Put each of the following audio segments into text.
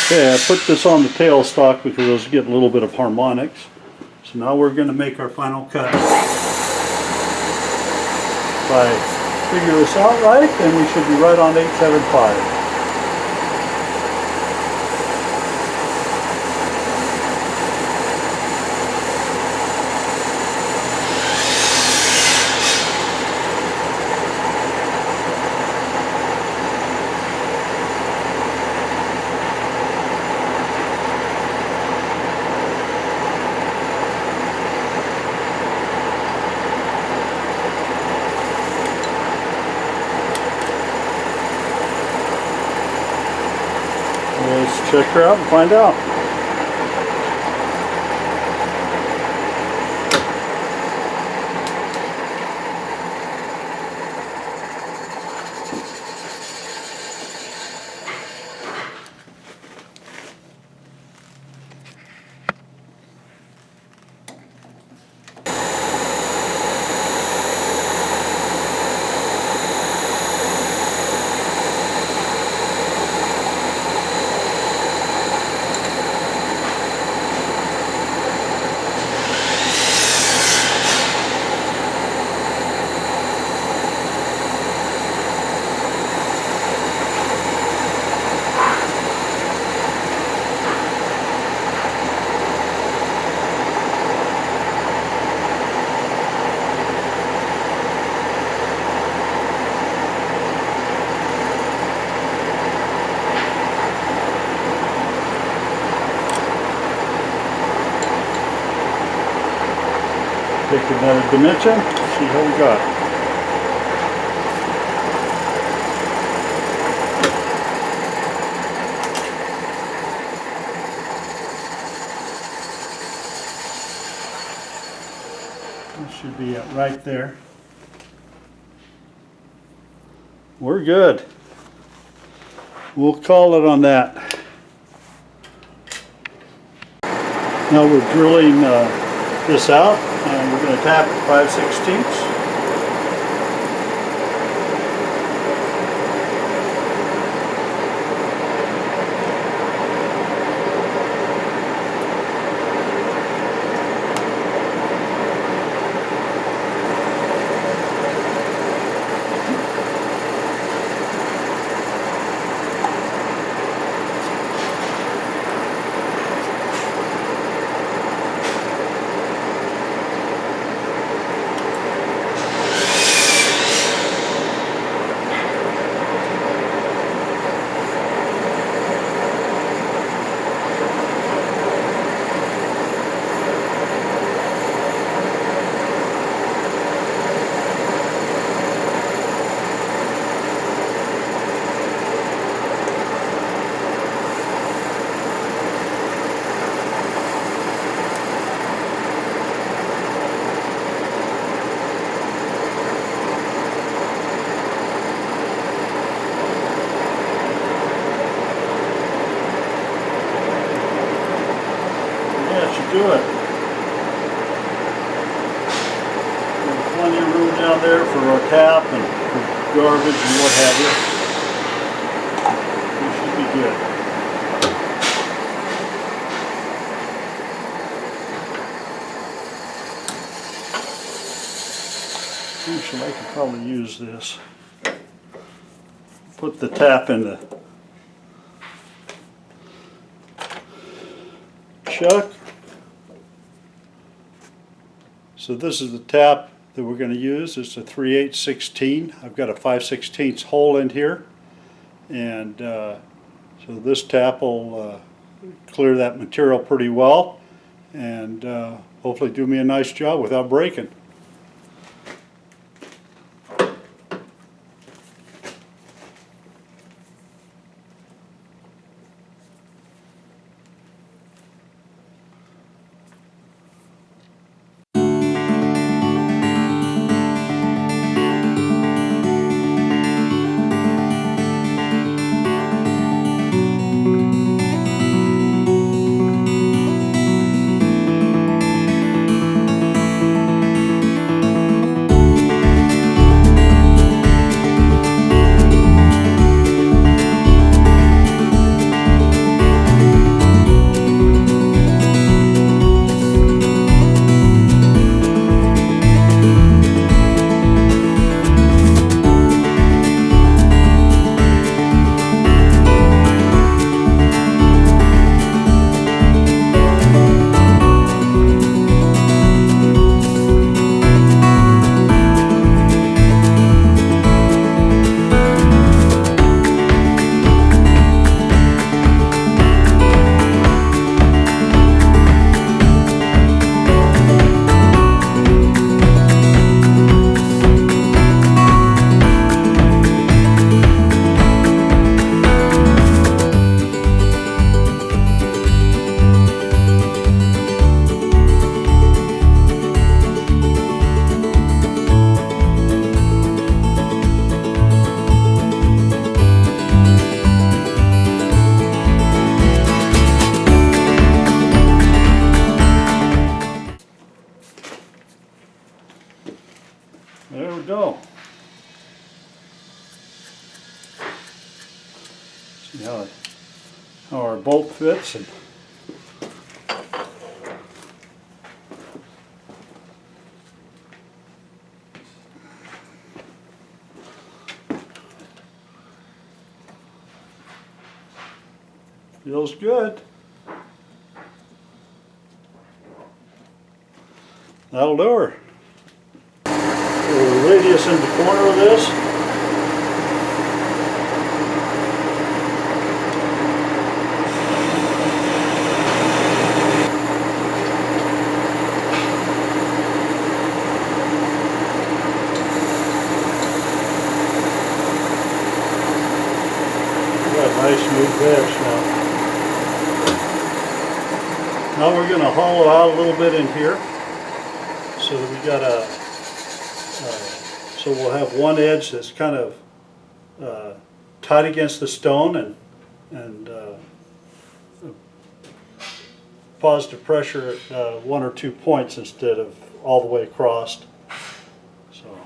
Okay, I put this on the tailstock because I was getting a little bit of harmonics. So now we're going to make our final cut. If I figure this out right, then we should be right on 875. Let's check her out and find out. Take another dimension, see how we got. That should be it right there. We're good. We'll call it on that. Now we're drilling this out, and we're going to tap it 5/16. Do it. There's plenty of room down there for our tap and for garbage and what have you. We should be good. Actually, I could probably use this. Put the tap in the chuck. So this is the tap that we're going to use. It's a 3/8/16. I've got a 5/16 hole in here, and so this tap will clear that material pretty well, and hopefully do me a nice job without breaking. go. See how our bolt fits. And feels good. That'll do her. The radius in the corner of this. Got nice smooth edge now. Now we're going to hollow out a little bit in here so that we got a so we'll have one edge that's kind of tight against the stone and positive pressure at one or two points instead of all the way across. So.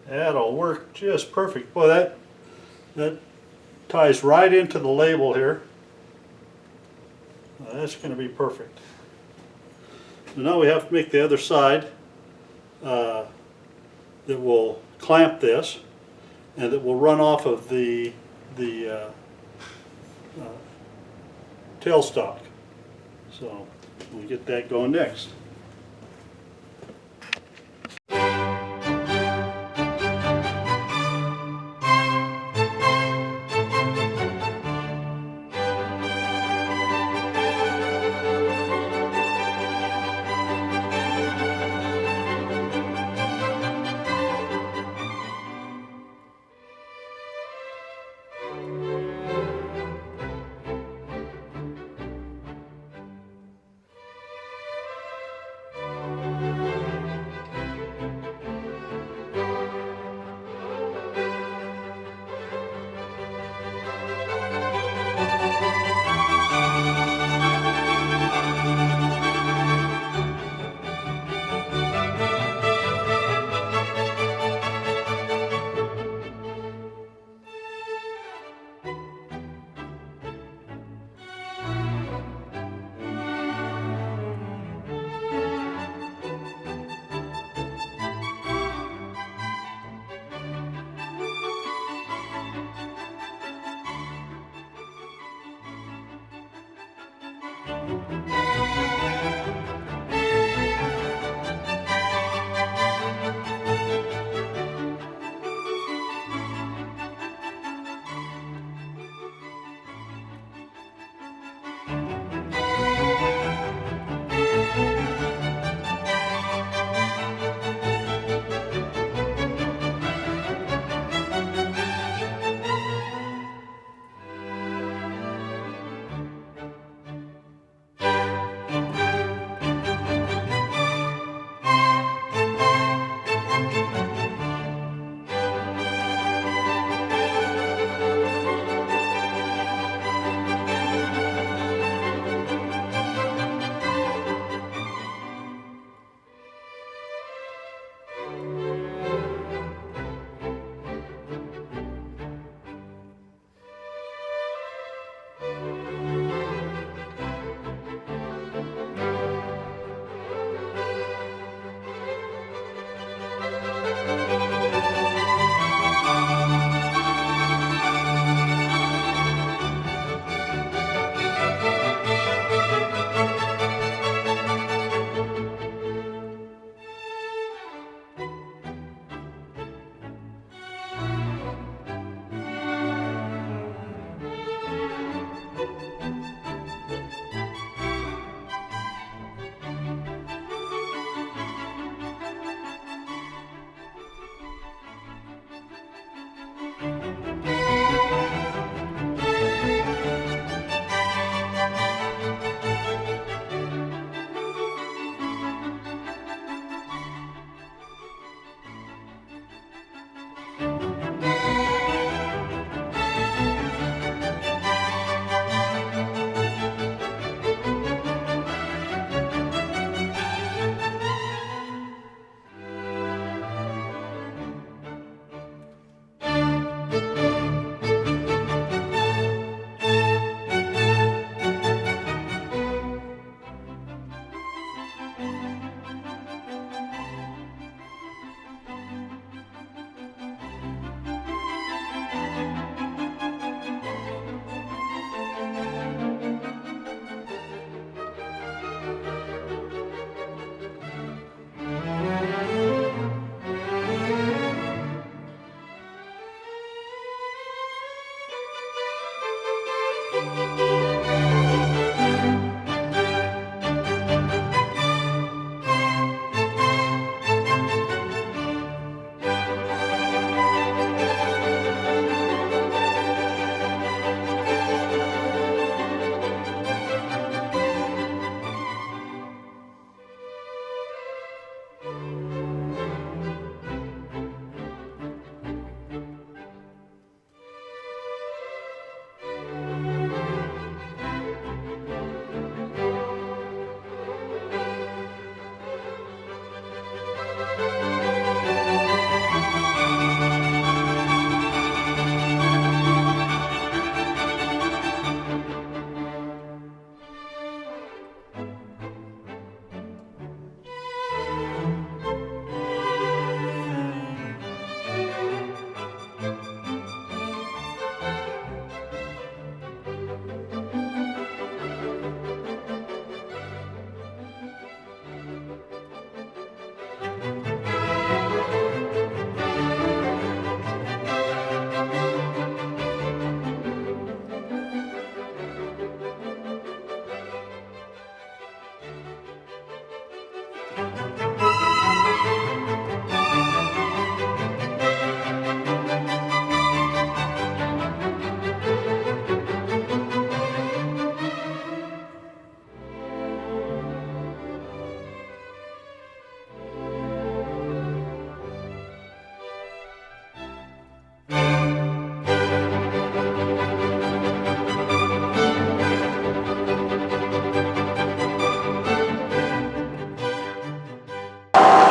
That'll work just perfect. Boy, that ties right into the label here. That's going to be perfect. So now we have to make the other side that will clamp this and that will run off of the tailstock. So we'll get that going next.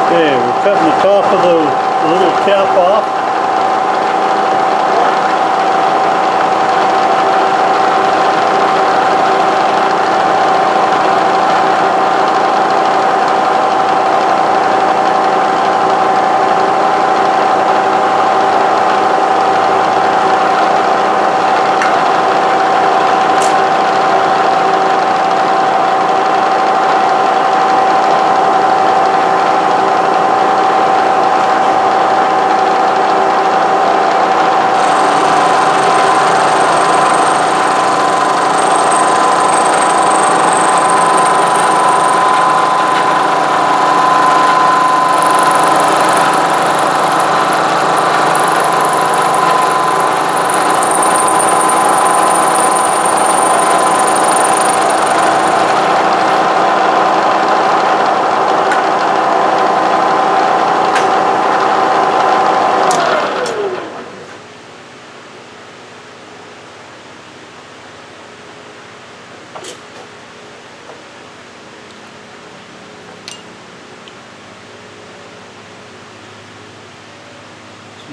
Okay, we're cutting the top of the little cap off.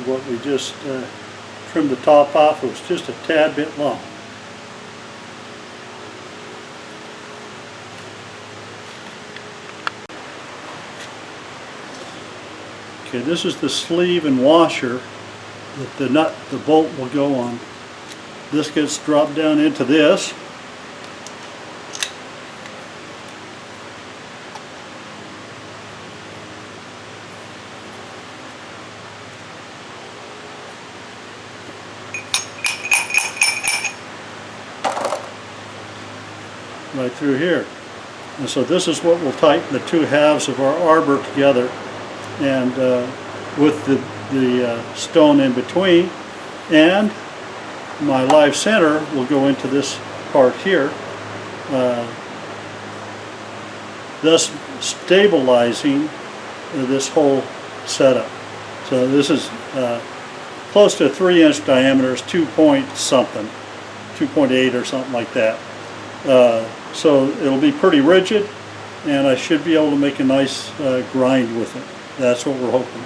What we just trimmed the top off, it was just a tad bit long. Okay, this is the sleeve and washer that the bolt will go on. This gets dropped down into this. Right through here. And so this is what will tighten the two halves of our arbor together, and with the stone in between, and my live center will go into this part here, thus stabilizing this whole setup. So this is close to a 3-inch diameter, it's 2 point something, 2.8 or something like that. So it'll be pretty rigid, and I should be able to make a nice grind with it. That's what we're hoping.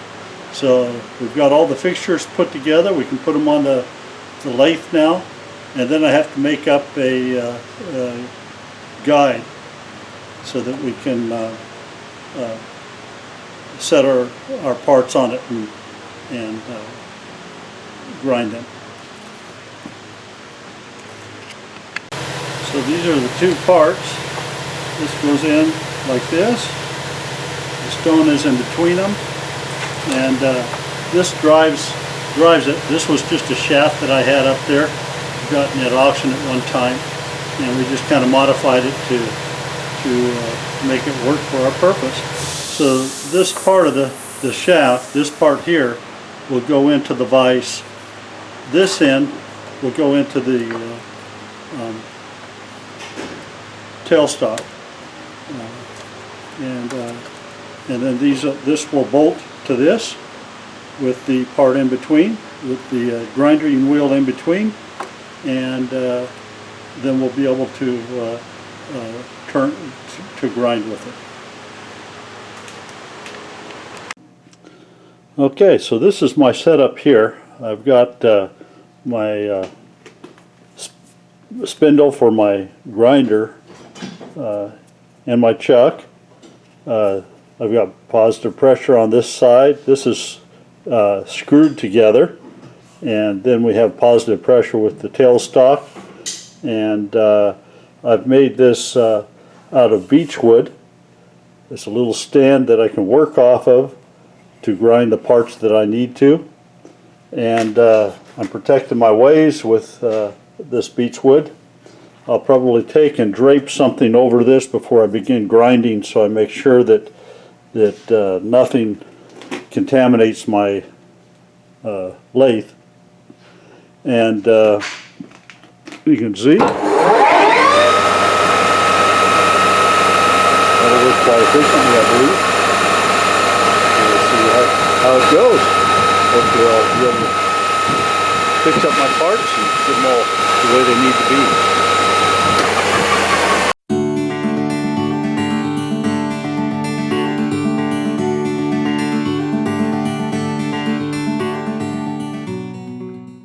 So we've got all the fixtures put together. We can put them on the lathe now, and then I have to make up a guide so that we can set our parts on it and grind them. So these are the two parts. This goes in like this. The stone is in between them, and this drives it. This was just a shaft that I had up there, gotten at auction at one time, and we just kind of modified it to make it work for our purpose. So this part of the shaft, this part here, will go into the vise. This end will go into the tailstock, and then this will bolt to this with the part in between, with the grinding wheel in between, and then we'll be able to turn to grind with it. Okay, so this is my setup here. I've got my spindle for my grinder and my chuck. I've got positive pressure on this side. This is screwed together, and then we have positive pressure with the tailstock. And I've made this out of beech wood. It's a little stand that I can work off of to grind the parts that I need to. And I'm protecting my ways with this beech wood. I'll probably take and drape something over this before I begin grinding, so I make sure that nothing contaminates my lathe. And you can see that'll work quite efficiently, I believe. We'll see how it goes. Hopefully I'll be able to fix up my parts and get them all the way they need to be.